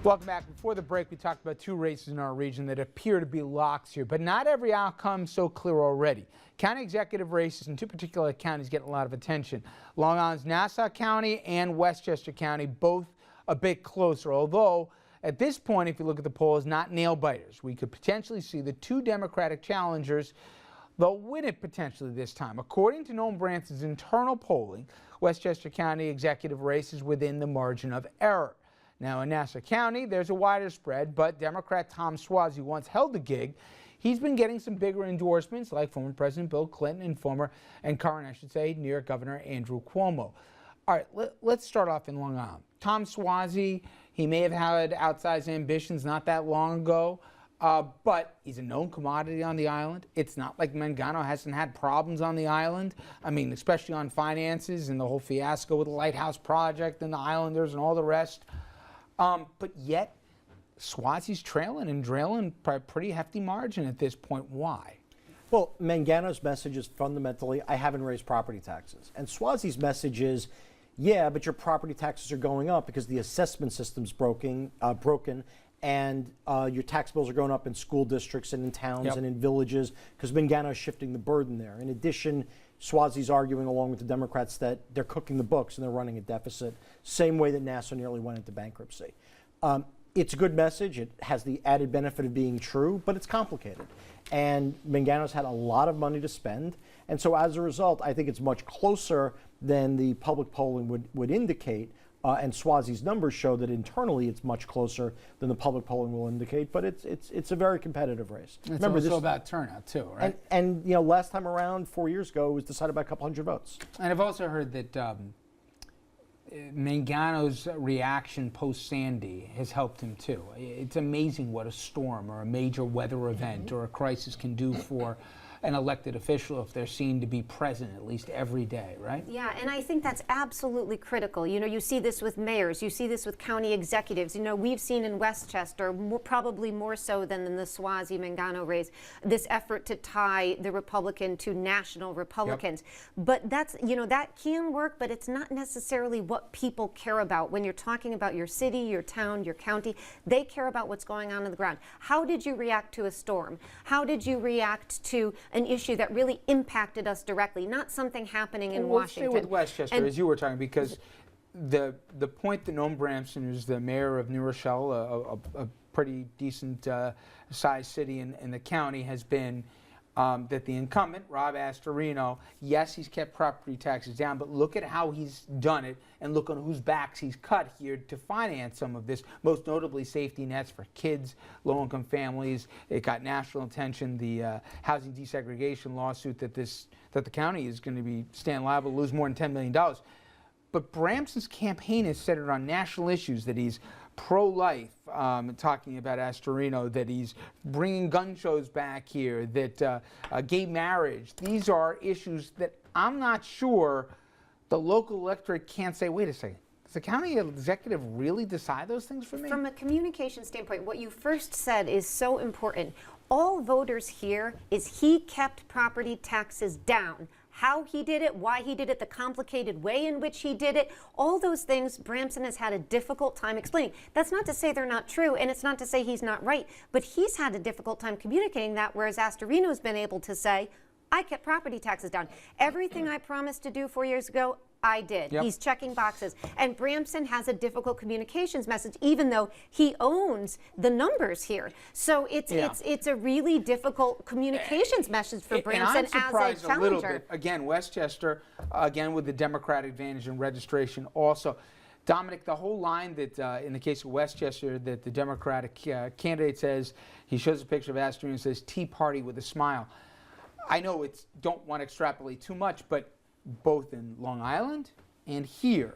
Welcome back. Before the break, we talked about two races in our region that appear to be locks here, but not every outcome is so clear already. County executive races in two particular counties get a lot of attention. Long Island's Nassau County and Westchester County, both a bit closer, although at this point, if you look at the polls, not nail biters. We could potentially see the two Democratic challengers, they'll win it potentially this time. According to Noam Branson's internal polling, Westchester County executive race is within the margin of error. Now, in Nassau County, there's a wider spread, but Democrat Tom Suozzi once held the gig. He's been getting some bigger endorsements, like former President Bill Clinton and current, I should say, New York Governor Andrew Cuomo. All right, let's start off in Long Island. Tom Suozzi, he may have had outsized ambitions not that long ago, but he's a known commodity on the island. It's not like Mangano hasn't had problems on the island. I mean, especially on finances and the whole fiasco with the Lighthouse Project and the Islanders and all the rest. But yet, Suozzi's trailing by a pretty hefty margin at this point. Why? Well, Mangano's message is fundamentally, I haven't raised property taxes. And Suozzi's message is, yeah, but your property taxes are going up because the assessment system's broken and your tax bills are going up in school districts and in towns and in villages because Mangano's shifting the burden there. In addition, Suozzi's arguing along with the Democrats that they're cooking the books and they're running a deficit, same way that Nassau nearly went into bankruptcy. It's a good message. It has the added benefit of being true, but it's complicated. And Mangano's had a lot of money to spend. And so as a result, I think it's much closer than the public polling would indicate. And Suozzi's numbers show that internally it's much closer than the public polling will indicate, but it's a very competitive race. It's also about turnout too, right? And you know, last time around, 4 years ago, it was decided by a couple hundred votes. And I've also heard that Mangano's reaction post-Sandy has helped him too. It's amazing what a storm or a major weather event or a crisis can do for an elected official if they're seen to be present at least every day, right? Yeah, and I think that's absolutely critical. You know, you see this with mayors, you see this with county executives. You know, we've seen in Westchester, probably more so than in the Suozzi-Mangano race, this effort to tie the Republican to national Republicans. But that's, you know, that can work, but it's not necessarily what people care about. When you're talking about your city, your town, your county, they care about what's going on the ground. How did you react to a storm? How did you react to an issue that really impacted us directly, not something happening in Washington? We'll stay with Westchester, as you were talking, because the point that Noam Branson, who's the mayor of New Rochelle, a pretty decent sized city in the county, has been that the incumbent, Rob Astorino, yes, he's kept property taxes down, but look at how he's done it and look on whose backs he's cut here to finance some of this, most notably safety nets for kids, low-income families. It got national attention, the housing desegregation lawsuit that the county is going to be stand liable to lose more than $10 million. But Branson's campaign is centered on national issues, that he's pro-life, talking about Astorino, that he's bringing gun shows back here, that gay marriage. These are issues that I'm not sure the local electorate can't say, wait a second, does the county executive really decide those things for me? From a communication standpoint, what you first said is so important. All voters hear is he kept property taxes down. How he did it, why he did it, the complicated way in which he did it, all those things Branson has had a difficult time explaining. That's not to say they're not true, and it's not to say he's not right, but he's had a difficult time communicating that, whereas Astorino's been able to say, I kept property taxes down. Everything I promised to do 4 years ago, I did. Yep. He's checking boxes. And Branson has a difficult communications message, even though he owns the numbers here. So it's a really difficult communications message for Branson as a challenger. And I'm surprised a little bit. Again, Westchester, again with the Democrat advantage in registration also. Dominic, the whole line that, in the case of Westchester, that the Democratic candidate says, he shows a picture of Astorino and says, Tea Party with a smile. I know it's, don't want to extrapolate too much, but both in Long Island and here,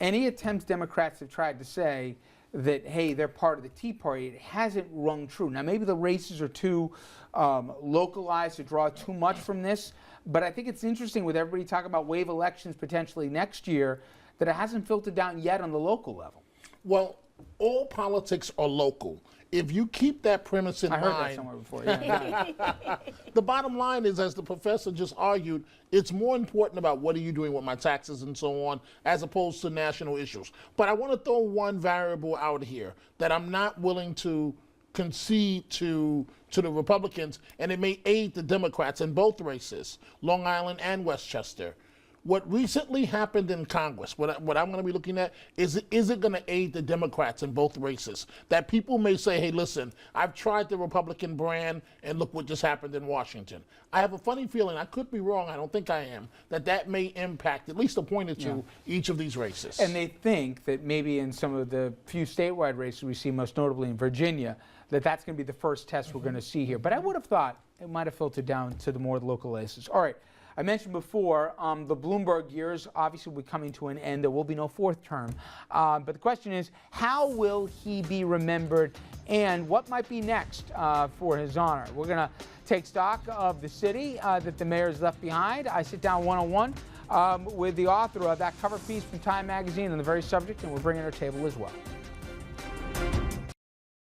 any attempts Democrats have tried to say that, hey, they're part of the Tea Party, it hasn't rung true. Now, maybe the races are too localized to draw too much from this, but I think it's interesting with everybody talking about wave elections potentially next year that it hasn't filtered down yet on the local level. Well, all politics are local. If you keep that premise in I heard that mind, somewhere before. Yeah. the bottom line is, as the professor just argued, it's more important about what are you doing with my taxes and so on, as opposed to national issues. But I want to throw one variable out here that I'm not willing to concede to the Republicans, and it may aid the Democrats in both races, Long Island and Westchester. What recently happened in Congress, what I'm going to be looking at, is it going to aid the Democrats in both races? That people may say, hey, listen, I've tried the Republican brand, and look what just happened in Washington. I have a funny feeling, I could be wrong, I don't think I am, that may impact at least a point or two each of these races. And they think that maybe in some of the few statewide races we see, most notably in Virginia, that's going to be the first test we're going to see here. But I would have thought it might have filtered down to the more local races. All right. I mentioned before, the Bloomberg years obviously will be coming to an end. There will be no fourth term. But the question is, how will he be remembered, and what might be next for his honor? We're going to take stock of the city that the mayor's left behind. I sit down one-on-one with the author of that cover piece from Time Magazine on the very subject, and we're bringing her table as well.